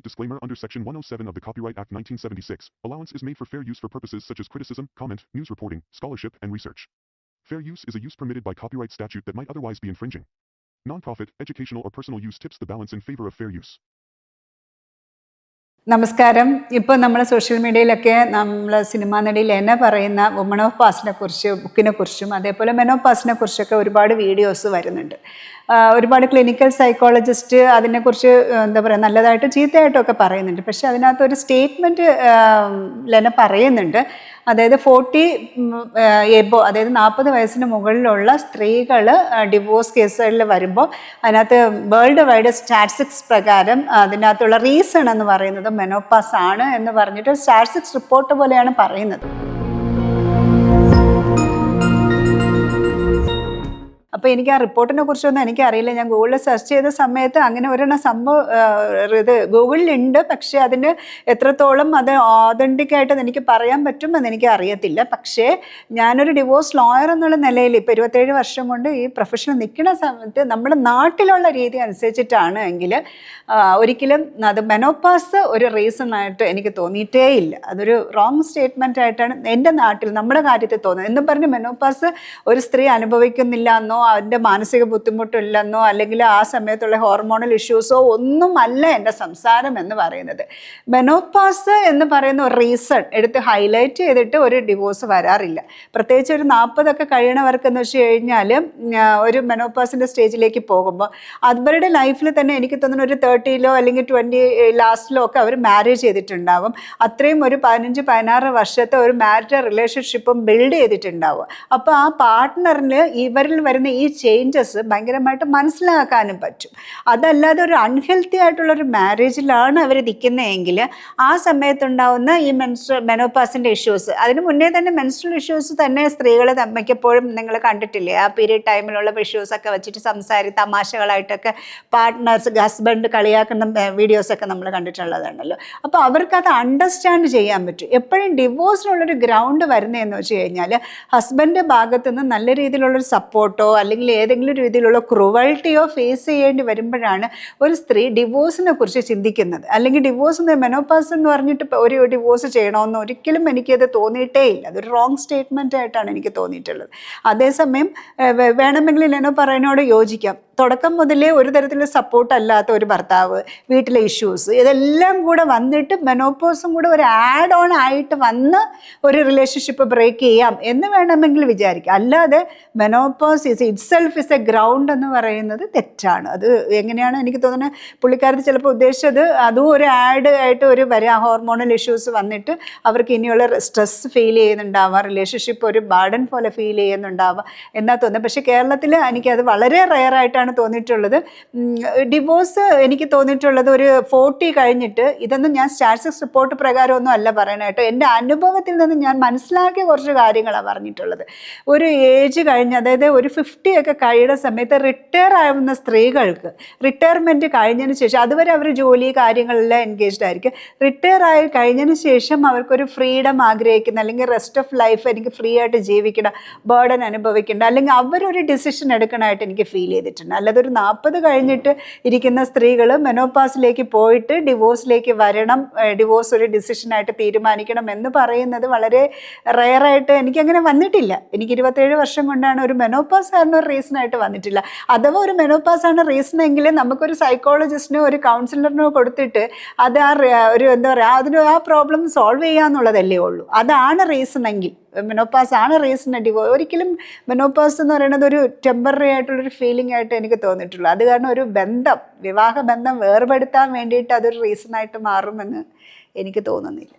Disclaimer: under Section 107 of the Copyright Act 1976, allowance is made for fair use for purposes such as criticism, comment, news reporting, scholarship, and research. Fair use is a use permitted by copyright statute that might otherwise be infringing. Non-profit, educational, or personal use tips the balance in favor of fair use. നമസ്കാരം. ഇപ്പോൾ നമ്മൾ social മീഡിയയിലൊക്കെ നമ്മൾ cinema നടിയിൽ എന്നെ പറയുന്ന woman of പാസ്റ്റിനെ കുറിച്ച് ബുക്കിനെ കുറിച്ചും അതേപോലെ മെൻ ഓഫ് പാസ്റ്റിനെ കുറിച്ചൊക്കെ ഒരുപാട് വീഡിയോസ് വരുന്നുണ്ട്. ഒരുപാട് ക്ലിനിക്കൽ സൈക്കോളജിസ്റ്റ് അതിനെക്കുറിച്ച് എന്താ പറയുക നല്ലതായിട്ട് ചീത്തയായിട്ടും ഒക്കെ പറയുന്നുണ്ട്. പക്ഷെ അതിനകത്തൊരു സ്റ്റേറ്റ്മെൻറ്റ് ലെന പറയുന്നുണ്ട്. അതായത് 40 എബോ അതായത് 40 വയസ്സിന് മുകളിലുള്ള സ്ത്രീകൾ ഡിവോഴ്സ് കേസുകളിൽ വരുമ്പോൾ അതിനകത്ത് വേൾഡ് വൈഡ് സ്റ്റാറ്റിസ്റ്റിക്സ് പ്രകാരം അതിനകത്തുള്ള റീസൺ എന്ന് പറയുന്നത് മെനോപാസ് ആണ് എന്ന് പറഞ്ഞിട്ട് സ്റ്റാറ്റിസ്റ്റിക്സ് റിപ്പോർട്ട് പോലെയാണ് പറയുന്നത്. അപ്പോൾ എനിക്ക് ആ റിപ്പോർട്ടിനെ കുറിച്ചൊന്നും എനിക്കറിയില്ല. ഞാൻ ഗൂഗിളിൽ സെർച്ച് ചെയ്ത സമയത്ത് അങ്ങനെ ഒരെണ്ണം സംഭവം ഇത് ഗൂഗിളിലുണ്ട്. പക്ഷേ അതിന് എത്രത്തോളം അത് ഓതൻറ്റിക്കായിട്ട് എനിക്ക് പറയാൻ പറ്റുമെന്ന് എനിക്ക് അറിയത്തില്ല. പക്ഷേ ഞാനൊരു ഡിവോഴ്സ് ലോയർ എന്നുള്ള നിലയിൽ ഇപ്പോൾ 27 വർഷം കൊണ്ട് ഈ പ്രൊഫഷനിൽ നിൽക്കുന്ന സമയത്ത് നമ്മുടെ നാട്ടിലുള്ള രീതി അനുസരിച്ചിട്ടാണ് എങ്കിൽ ഒരിക്കലും അത് മെനോപാസ് ഒരു റീസണായിട്ട് എനിക്ക് തോന്നിയിട്ടേ ഇല്ല. അതൊരു റോങ് സ്റ്റേറ്റ്മെൻ്റ് ആയിട്ടാണ് എൻ്റെ നാട്ടിൽ നമ്മുടെ കാര്യത്തിൽ തോന്നുന്നത്. എന്നും പറഞ്ഞ് മെനോപാസ് ഒരു സ്ത്രീ അനുഭവിക്കുന്നില്ല എന്നോ അതിൻ്റെ മാനസിക ബുദ്ധിമുട്ടില്ലെന്നോ അല്ലെങ്കിൽ ആ സമയത്തുള്ള ഹോർമോണൽ ഇഷ്യൂസോ ഒന്നുമല്ല എൻ്റെ സംസാരം എന്ന് പറയുന്നത്. മെനോപാസ് എന്ന് പറയുന്ന ഒരു റീസൺ എടുത്ത് ഹൈലൈറ്റ് ചെയ്തിട്ട് ഒരു ഡിവോഴ്സ് വരാറില്ല. പ്രത്യേകിച്ച് ഒരു 40 കഴിയണവർക്കെന്ന് വെച്ച് കഴിഞ്ഞാൽ ഒരു മെനോപാസിൻ്റെ സ്റ്റേജിലേക്ക് പോകുമ്പോൾ അവരുടെ ലൈഫിൽ തന്നെ എനിക്ക് തോന്നുന്നു ഒരു 30 അല്ലെങ്കിൽ 20 ലാസ്റ്റിലോ ഒക്കെ അവർ മാരേജ് ചെയ്തിട്ടുണ്ടാവും. അത്രയും ഒരു 15-16 വർഷത്തെ ഒരു മാരിറ്റൽ റിലേഷൻഷിപ്പും ബിൽഡ് ചെയ്തിട്ടുണ്ടാവും. അപ്പോൾ ആ പാർട്ട്ണറിന് ഇവരിൽ വരുന്ന ഈ ചേഞ്ചസ് ഭയങ്കരമായിട്ട് മനസ്സിലാക്കാനും പറ്റും. അതല്ലാതെ ഒരു അൺഹെൽത്തി ആയിട്ടുള്ളൊരു മാരേജിലാണ് അവർ നിൽക്കുന്നതെങ്കിൽ ആ സമയത്തുണ്ടാവുന്ന ഈ മെനോപാസിൻ്റെ ഇഷ്യൂസ്, അതിന് മുന്നേ തന്നെ മെൻസ്ട്രൽ ഇഷ്യൂസ് തന്നെ സ്ത്രീകൾ മിക്കപ്പോഴും നിങ്ങൾ കണ്ടിട്ടില്ലേ, ആ പീരിയഡ് ടൈമിലുള്ള ഇഷ്യൂസൊക്കെ വെച്ചിട്ട് തമാശകളായിട്ടൊക്കെ പാർട്ട്നേഴ്സ് ഹസ്ബൻഡ് കളിയാക്കുന്ന വീഡിയോസൊക്കെ നമ്മൾ കണ്ടിട്ടുള്ളതാണല്ലോ. അപ്പോൾ അവർക്കത് അണ്ടർസ്റ്റാൻഡ് ചെയ്യാൻ പറ്റും. എപ്പോഴും ഡിവോഴ്സിനുള്ളൊരു ഗ്രൗണ്ട് വരുന്നതെന്ന് വെച്ച് കഴിഞ്ഞാൽ ഹസ്ബൻഡ് ഭാഗത്തുനിന്ന് നല്ല രീതിയിലുള്ളൊരു സപ്പോർട്ടോ അല്ലെങ്കിൽ ഏതെങ്കിലും രീതിയിലുള്ള ക്രൂവൽറ്റിയോ ഫേസ് ചെയ്യേണ്ടി വരുമ്പോഴാണ് ഒരു സ്ത്രീ ഡിവോഴ്സിനെ കുറിച്ച് ചിന്തിക്കുന്നത്. അല്ലെങ്കിൽ ഡിവോഴ്സ് മെനോപാസ് എന്ന് പറഞ്ഞിട്ട് ഒരു ഡിവോഴ്സ് ചെയ്യണമെന്ന് ഒരിക്കലും എനിക്കത് തോന്നിയിട്ടേ ഇല്ല. അതൊരു റോങ് സ്റ്റേറ്റ്മെൻ്റ് ആയിട്ടാണ് എനിക്ക് തോന്നിയിട്ടുള്ളത്. അതേസമയം വേണമെങ്കിൽ ലെനോ പറയുന്നതിനോട് യോജിക്കാം. തുടക്കം മുതലേ ഒരു തരത്തിൽ സപ്പോർട്ട് അല്ലാത്ത ഒരു ഭർത്താവ്, വീട്ടിലെ ഇഷ്യൂസ്, ഇതെല്ലാം കൂടെ വന്നിട്ട് മെനോപോസും കൂടെ ഒരു ആഡ് ഓൺ ആയിട്ട് വന്ന് ഒരു റിലേഷൻഷിപ്പ് ബ്രേക്ക് ചെയ്യാം എന്ന് വേണമെങ്കിൽ വിചാരിക്കാം. അല്ലാതെ menopause itself is A ground എന്ന് പറയുന്നത് തെറ്റാണ്. അത് എങ്ങനെയാണ് എനിക്ക് തോന്നുന്നത് പുള്ളിക്കാരത്തി ചിലപ്പോൾ ഉദ്ദേശിച്ചത് അതും ഒരു ആഡ് ആയിട്ട് ഒരു ഹോർമോണൽ ഇഷ്യൂസ് വന്നിട്ട് അവർക്ക് ഇനിയുള്ള സ്ട്രെസ് ഫീൽ ചെയ്യുന്നുണ്ടാവാം, റിലേഷൻഷിപ്പ് ഒരു ബാർഡൻ പോലെ ഫീൽ ചെയ്യുന്നുണ്ടാവാം എന്നാ തോന്നുന്നത്. പക്ഷേ കേരളത്തിൽ എനിക്കത് വളരെ റെയറായിട്ടാണ് തോന്നിയിട്ടുള്ളത്. ഡിവോഴ്സ് എനിക്ക് തോന്നിയിട്ടുള്ളത് ഒരു 40 കഴിഞ്ഞിട്ട്, ഇതൊന്നും ഞാൻ സ്റ്റാറ്റിസ്റ്റിക്സ് റിപ്പോർട്ട് പ്രകാരമൊന്നും അല്ല പറയണായിട്ട്, എൻ്റെ അനുഭവത്തിൽ നിന്ന് ഞാൻ മനസ്സിലാക്കിയ കുറച്ച് കാര്യങ്ങളാണ് പറഞ്ഞിട്ടുള്ളത്. ഒരു ഏജ് കഴിഞ്ഞ് അതായത് ഒരു 50 കഴിയുന്ന സമയത്ത് റിട്ടയർ ആവുന്ന സ്ത്രീകൾക്ക് റിട്ടയർമെൻറ്റ് കഴിഞ്ഞതിന് ശേഷം, അതുവരെ അവർ ജോലി കാര്യങ്ങളെല്ലാം എൻഗേജ്ഡ് ആയിരിക്കും, റിട്ടയർ ആയി കഴിഞ്ഞതിന് ശേഷം അവർക്കൊരു ഫ്രീഡം ആഗ്രഹിക്കുന്ന അല്ലെങ്കിൽ റെസ്റ്റ് ഓഫ് ലൈഫ് എനിക്ക് ഫ്രീ ആയിട്ട് ജീവിക്കണം, ബേർഡൻ അനുഭവിക്കേണ്ട, അല്ലെങ്കിൽ അവരൊരു ഡിസിഷൻ എടുക്കണമായിട്ട് എനിക്ക് ഫീൽ ചെയ്തിട്ടുണ്ട്. അല്ലാതെ ഒരു 40 കഴിഞ്ഞിട്ട് ഇരിക്കുന്ന സ്ത്രീകൾ മെനോപാസിലേക്ക് പോയിട്ട് ഡിവോഴ്സിലേക്ക് വരണം, ഡിവോഴ്സ് ഒരു ഡിസിഷനായിട്ട് തീരുമാനിക്കണം എന്ന് പറയുന്നത് വളരെ റെയറായിട്ട് എനിക്കങ്ങനെ വന്നിട്ടില്ല. എനിക്ക് 27 വർഷം കൊണ്ടാണ് ഒരു മെനോപാസ് ആണ് ഒരു റീസണായിട്ട് വന്നിട്ടില്ല. അഥവാ ഒരു മെനോപാസ് ആണ് റീസൺ എങ്കിൽ നമുക്കൊരു സൈക്കോളജിസ്റ്റിനോ ഒരു കൗൺസിലറിനോ കൊടുത്തിട്ട് അത് ഒരു എന്താ പറയുക അതിന് ആ പ്രോബ്ലം സോൾവ് ചെയ്യാന്നുള്ളതല്ലേ ഉള്ളൂ. അതാണ് റീസൺ എങ്കിൽ, മെനോപാസ് ആണ് റീസൺ. ഒരിക്കലും മെനോപാസ് എന്ന് പറയുന്നത് ഒരു ടെമ്പററി ആയിട്ടുള്ളൊരു ഫീലിംഗ് ആയിട്ട് എനിക്ക് തോന്നിയിട്ടുള്ളൂ. അത് കാരണം ഒരു ബന്ധം, വിവാഹ ബന്ധം വേർപെടുത്താൻ വേണ്ടിയിട്ട് അതൊരു റീസണായിട്ട് മാറുമെന്ന് എനിക്ക് തോന്നുന്നില്ല.